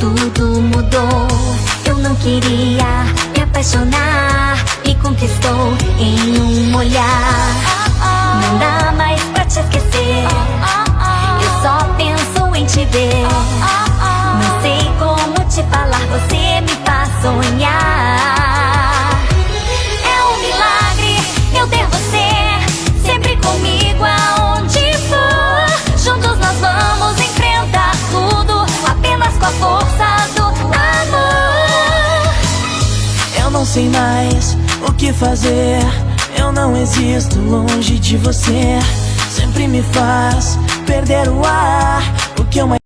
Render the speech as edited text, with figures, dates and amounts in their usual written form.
tudo mudou. Eu não queria me apaixonar, me conquistou em um olhar. Não dá mais pra te esquecer, eu só penso em te ver. Não sei como te falar, você me faz sonhar. É um milagre eu ter você sempre comigo aonde for. Juntos nós vamos enfrentar tudo, apenas com a força do amor. Eu não sei mais o que fazer, eu não existo longe de você. Sempre me faz perder o ar, o que eu mais